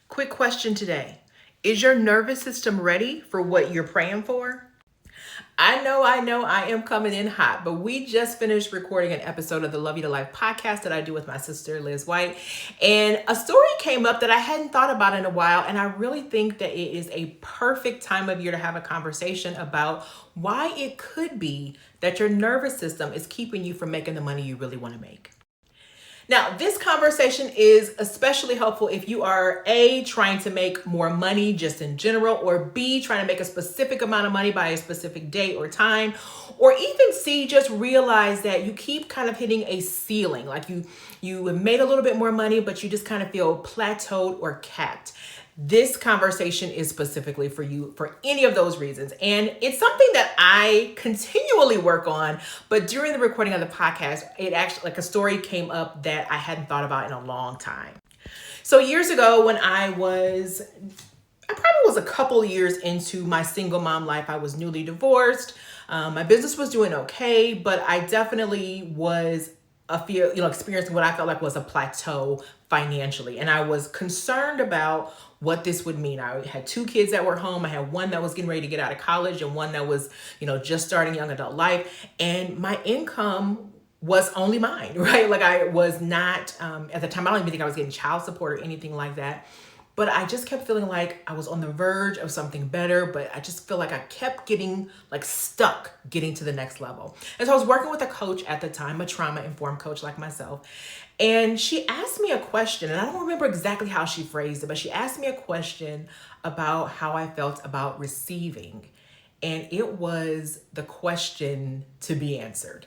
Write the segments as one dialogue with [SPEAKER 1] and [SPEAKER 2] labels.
[SPEAKER 1] Quick question today. Is your nervous system ready for what you're praying for? I know, I am coming in hot, but we just finished recording an episode of the Love You to Life podcast that I do with my sister, Liz White. And a story came up that I hadn't thought about in a while. And I really think that it is a perfect time of year to have a conversation about why it could be that your nervous system is keeping you from making the money you really want to make. Now, this conversation is especially helpful if you are A, trying to make more money just in general, or B, trying to make a specific amount of money by a specific date or time, or even C, just realize that you keep kind of hitting a ceiling, like you have made a little bit more money, but you just kind of feel plateaued or capped. This conversation is specifically for you for any of those reasons. And it's something that I continually work on. But during the recording of the podcast, it actually, like, a story came up that I hadn't thought about in a long time. So years ago, when I probably was a couple years into my single mom life. I was newly divorced. My business was doing okay, but I definitely was experiencing what I felt like was a plateau financially. And I was concerned about what this would mean. I had two kids that were home. I had one that was getting ready to get out of college and one that was, just starting young adult life. And my income was only mine, right? Like, I was not, at the time, I don't even think I was getting child support or anything like that. But I just kept feeling like I was on the verge of something better, but I just feel like I kept getting stuck getting to the next level. And so I was working with a coach at the time, a trauma-informed coach like myself. And she asked me a question, and I don't remember exactly how she phrased it, but she asked me a question about how I felt about receiving. And it was the question to be answered.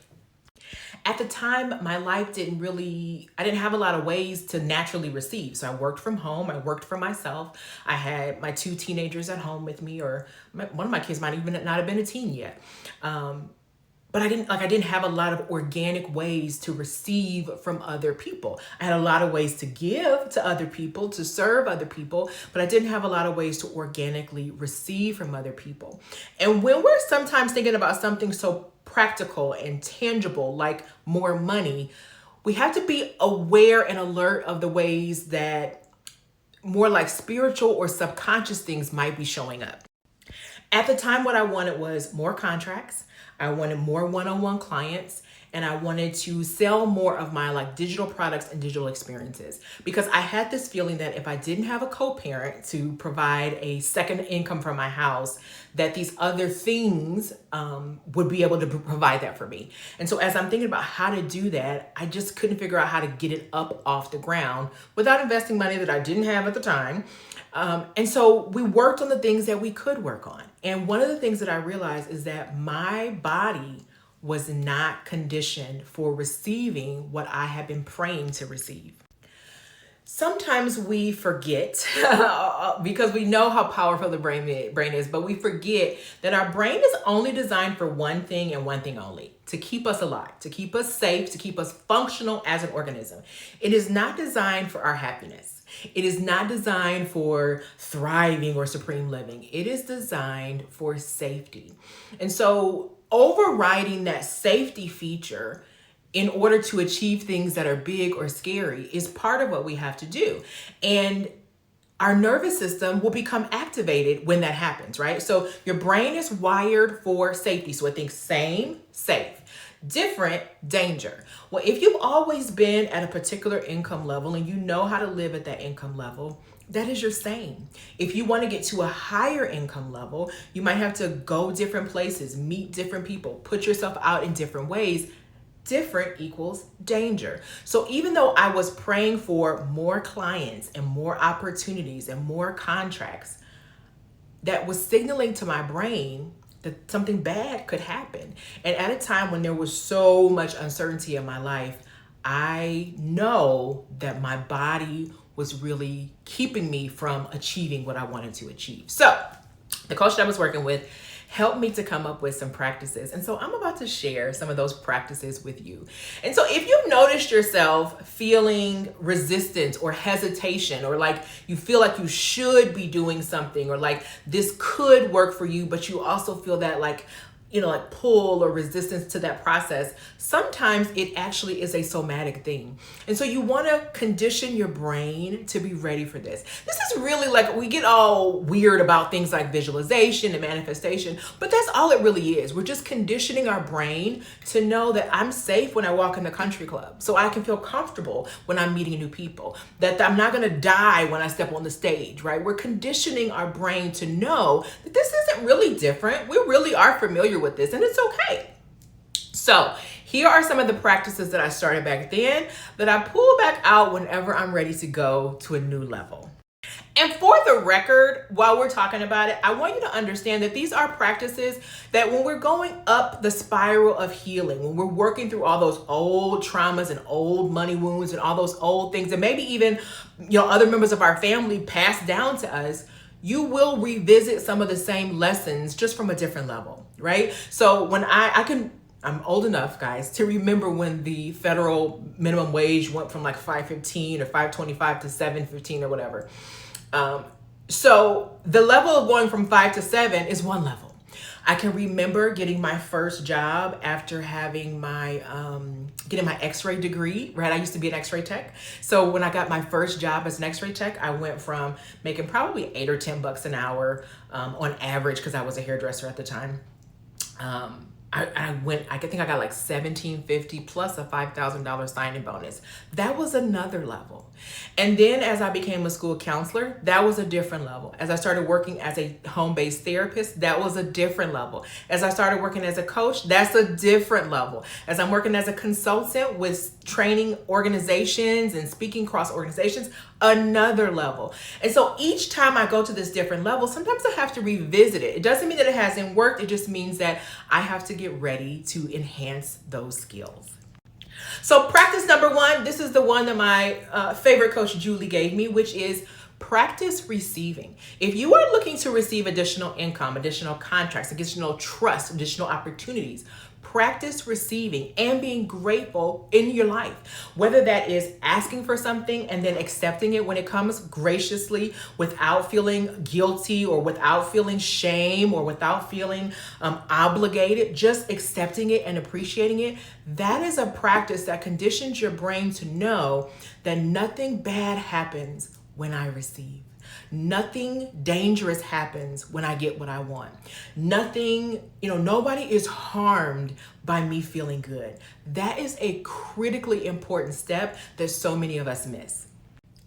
[SPEAKER 1] At the time, my life I didn't have a lot of ways to naturally receive. So I worked from home. I worked for myself. I had my two teenagers at home with me, or one of my kids might even not have been a teen yet. But I didn't have a lot of organic ways to receive from other people. I had a lot of ways to give to other people, to serve other people, but I didn't have a lot of ways to organically receive from other people. And when we're sometimes thinking about something so practical and tangible, like more money, we have to be aware and alert of the ways that more like spiritual or subconscious things might be showing up. At the time, what I wanted was more contracts. I wanted more one-on-one clients, and I wanted to sell more of my digital products and digital experiences, because I had this feeling that if I didn't have a co-parent to provide a second income from my house, that these other things would be able to provide that for me. And so as I'm thinking about how to do that, I just couldn't figure out how to get it up off the ground without investing money that I didn't have at the time. And so we worked on the things that we could work on. And one of the things that I realized is that my body was not conditioned for receiving what I had been praying to receive. Sometimes we forget because we know how powerful the brain is, but we forget that our brain is only designed for one thing and one thing only: to keep us alive, to keep us safe, to keep us functional as an organism. It is not designed for our happiness. It is not designed for thriving or supreme living. It is designed for safety. And so overriding that safety feature in order to achieve things that are big or scary is part of what we have to do. And our nervous system will become activated when that happens, right? So your brain is wired for safety. So it thinks same, safe. Different, danger. Well, if you've always been at a particular income level and you know how to live at that income level, that is your same. If you want to get to a higher income level, you might have to go different places, meet different people, put yourself out in different ways. Different equals danger. So even though I was praying for more clients and more opportunities and more contracts, that was signaling to my brain that something bad could happen. And at a time when there was so much uncertainty in my life, I know that my body was really keeping me from achieving what I wanted to achieve. So the coach that I was working with helped me to come up with some practices. And so I'm about to share some of those practices with you. And so if you've noticed yourself feeling resistance or hesitation, or like you feel like you should be doing something, or like this could work for you, but you also feel that like like pull or resistance to that process, sometimes it actually is a somatic thing. And so you want to condition your brain to be ready for this. This is really like, we get all weird about things like visualization and manifestation, but that's all it really is. We're just conditioning our brain to know that I'm safe when I walk in the country club, so I can feel comfortable when I'm meeting new people, that I'm not going to die when I step on the stage, right? We're conditioning our brain to know that this isn't really different. We really are familiar with this, and it's okay. So here are some of the practices that I started back then that I pull back out whenever I'm ready to go to a new level. And for the record, while we're talking about it, I want you to understand that these are practices that when we're going up the spiral of healing, when we're working through all those old traumas and old money wounds and all those old things, and maybe even, other members of our family passed down to us, you will revisit some of the same lessons just from a different level, right? So when I'm old enough, guys, to remember when the federal minimum wage went from like $5.15 or $5.25 to $7.15 or whatever. So the level of going from 5 to 7 is one level. I can remember getting my first job after having my getting my x-ray degree, right? I used to be an x-ray tech. So when I got my first job as an x-ray tech, I went from making probably $8 or $10 an hour on average, because I was a hairdresser at the time. I think I got like $1,750 plus a $5,000 signing bonus. That was another level. And then as I became a school counselor, that was a different level. As I started working as a home-based therapist, that was a different level. As I started working as a coach, that's a different level. As I'm working as a consultant with training organizations and speaking across organizations, another level. And so each time I go to this different level, sometimes I have to revisit it. It doesn't mean that it hasn't worked. It just means that I have to get ready to enhance those skills. So practice number 1, this is the one that my favorite coach Julie gave me, which is practice receiving. If you are looking to receive additional income, additional contracts, additional trust, additional opportunities, practice receiving and being grateful in your life. Whether that is asking for something and then accepting it when it comes graciously without feeling guilty or without feeling shame or without feeling obligated, just accepting it and appreciating it. That is a practice that conditions your brain to know that nothing bad happens when I receive. Nothing dangerous happens when I get what I want. Nothing, nobody is harmed by me feeling good. That is a critically important step that so many of us miss.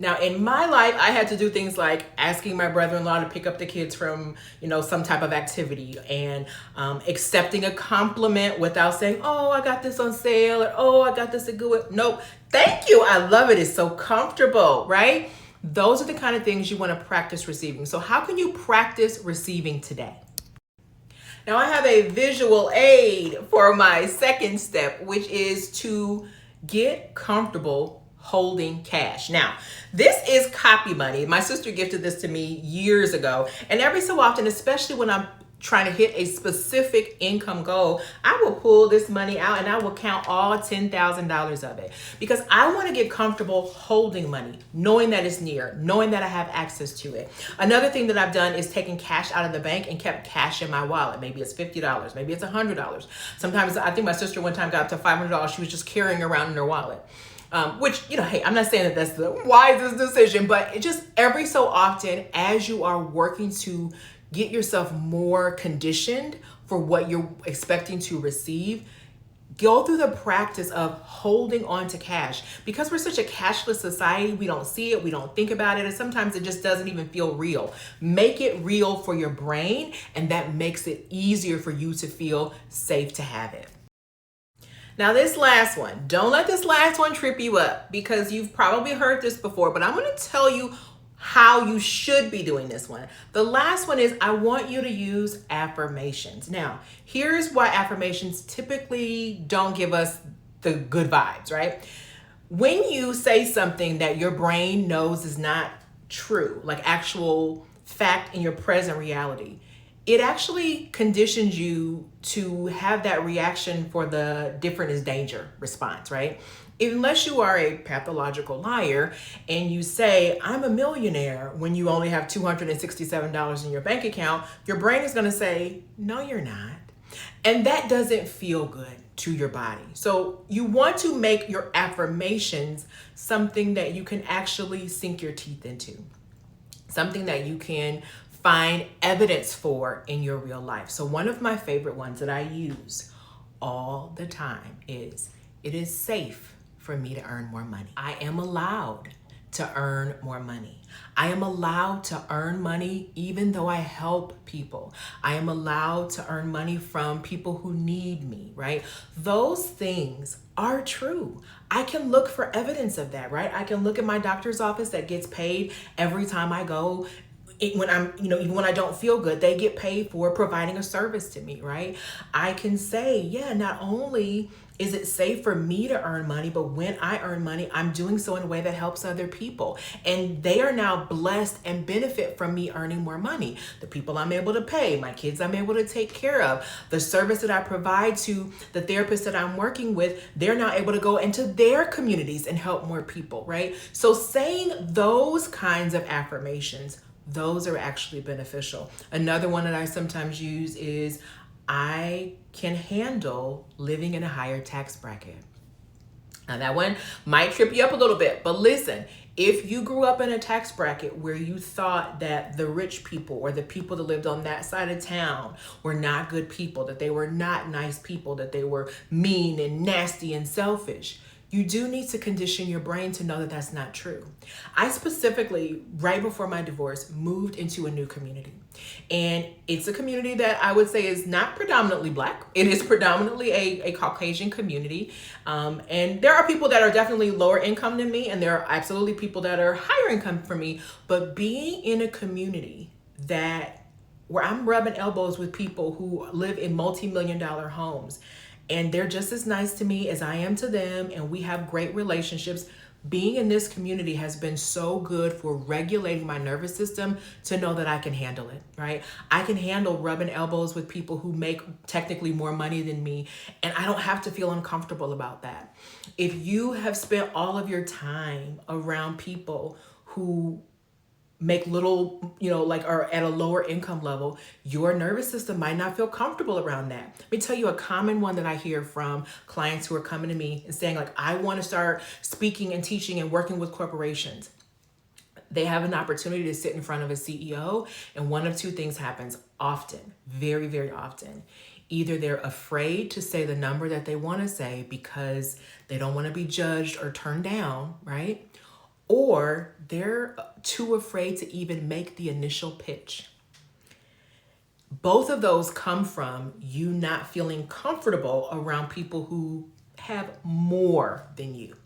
[SPEAKER 1] Now, in my life, I had to do things like asking my brother-in-law to pick up the kids from, some type of activity, and accepting a compliment without saying, oh, I got this on sale, or oh, I got this at Goodwill. Nope, thank you, I love it, it's so comfortable, right? Those are the kind of things you want to practice receiving. So how can you practice receiving today? Now I have a visual aid for my second step, which is to get comfortable holding cash. Now, this is copy money. My sister gifted this to me years ago. And every so often, especially when I'm trying to hit a specific income goal, I will pull this money out and I will count all $10,000 of it, because I want to get comfortable holding money, knowing that it's near, knowing that I have access to it. Another thing that I've done is taken cash out of the bank and kept cash in my wallet. Maybe it's $50, maybe it's $100. Sometimes I think my sister one time got up to $500 she was just carrying around in her wallet. Which, hey, I'm not saying that that's the wisest decision, but it just every so often, as you are working to get yourself more conditioned for what you're expecting to receive, go through the practice of holding on to cash. Because we're such a cashless society, we don't see it, we don't think about it, and sometimes it just doesn't even feel real. Make it real for your brain, and that makes it easier for you to feel safe to have it. Now this last one, don't let this last one trip you up, because you've probably heard this before, but I'm going to tell you how you should be doing this one. The last one is, I want you to use affirmations. Now, here's why affirmations typically don't give us the good vibes, right? When you say something that your brain knows is not true, like actual fact in your present reality, it actually conditions you to have that reaction for the different is danger response, right? Unless you are a pathological liar and you say, I'm a millionaire, when you only have $267 in your bank account, your brain is going to say, no, you're not. And that doesn't feel good to your body. So you want to make your affirmations something that you can actually sink your teeth into, something that you can find evidence for in your real life. So one of my favorite ones that I use all the time is, it is safe for me to earn more money. I am allowed to earn more money. I am allowed to earn money even though I help people. I am allowed to earn money from people who need me, right? Those things are true. I can look for evidence of that, right? I can look at my doctor's office that gets paid every time I go. When I'm, even when I don't feel good, they get paid for providing a service to me, right? I can say, yeah, not only is it safe for me to earn money, but when I earn money, I'm doing so in a way that helps other people. And they are now blessed and benefit from me earning more money. The people I'm able to pay, my kids I'm able to take care of, the service that I provide to the therapist that I'm working with, they're now able to go into their communities and help more people, right? So saying those kinds of affirmations, those are actually beneficial. Another one that I sometimes use is, I can handle living in a higher tax bracket. Now that one might trip you up a little bit, but listen, if you grew up in a tax bracket where you thought that the rich people or the people that lived on that side of town were not good people, that they were not nice people, that they were mean and nasty and selfish, you do need to condition your brain to know that that's not true. I specifically, right before my divorce, moved into a new community. And it's a community that I would say is not predominantly Black. It is predominantly a Caucasian community. And there are people that are definitely lower income than me, and there are absolutely people that are higher income from me. But being in a community where I'm rubbing elbows with people who live in multi-million-dollar homes, and they're just as nice to me as I am to them, and we have great relationships. Being in this community has been so good for regulating my nervous system to know that I can handle it, right? I can handle rubbing elbows with people who make technically more money than me, and I don't have to feel uncomfortable about that. If you have spent all of your time around people who make little, are at a lower income level, your nervous system might not feel comfortable around that. Let me tell you a common one that I hear from clients who are coming to me and saying, like, I want to start speaking and teaching and working with corporations. They have an opportunity to sit in front of a CEO, and one of two things happens often, very, very often. Either they're afraid to say the number that they want to say because they don't want to be judged or turned down, right? Or they're too afraid to even make the initial pitch. Both of those come from you not feeling comfortable around people who have more than you.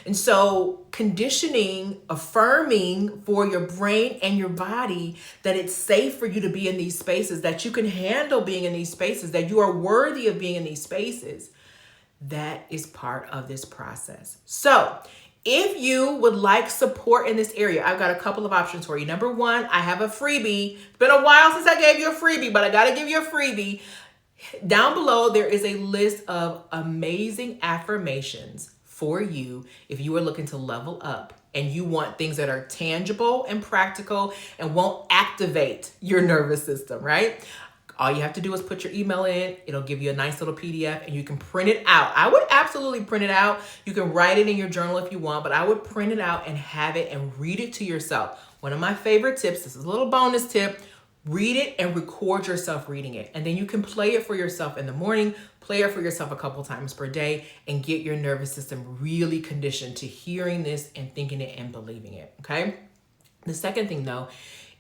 [SPEAKER 1] And so conditioning, affirming for your brain and your body that it's safe for you to be in these spaces, that you can handle being in these spaces, that you are worthy of being in these spaces, that is part of this process. So if you would like support in this area, I've got a couple of options for you. Number one, I have a freebie. It's been a while since I gave you a freebie, but I got to give you a freebie. Down below, there is a list of amazing affirmations for you if you are looking to level up and you want things that are tangible and practical and won't activate your nervous system, right? All you have to do is put your email in. It'll give you a nice little PDF and you can print it out. I would absolutely print it out. You can write it in your journal if you want, but I would print it out and have it and read it to yourself. One of my favorite tips, this is a little bonus tip, read it and record yourself reading it. And then you can play it for yourself in the morning, play it for yourself a couple times per day, and get your nervous system really conditioned to hearing this and thinking it and believing it, okay? The second thing though,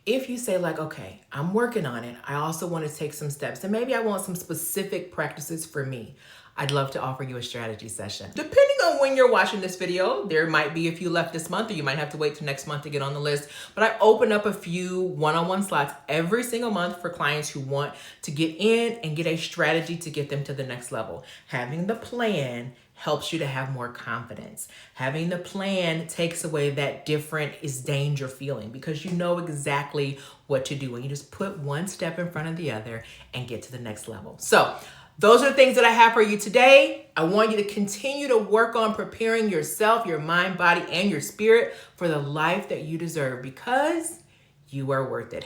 [SPEAKER 1] if you say like, okay, I'm working on it, I also want to take some steps, and maybe I want some specific practices for me, I'd love to offer you a strategy session. Depending on when you're watching this video, there might be a few left this month, or you might have to wait till next month to get on the list. But I open up a few one-on-one slots every single month for clients who want to get in and get a strategy to get them to the next level. Having the plan helps you to have more confidence. Having the plan takes away that different is danger feeling because you know exactly what to do and you just put one step in front of the other and get to the next level. So those are the things that I have for you today. I want you to continue to work on preparing yourself, your mind, body, and your spirit for the life that you deserve because you are worth it.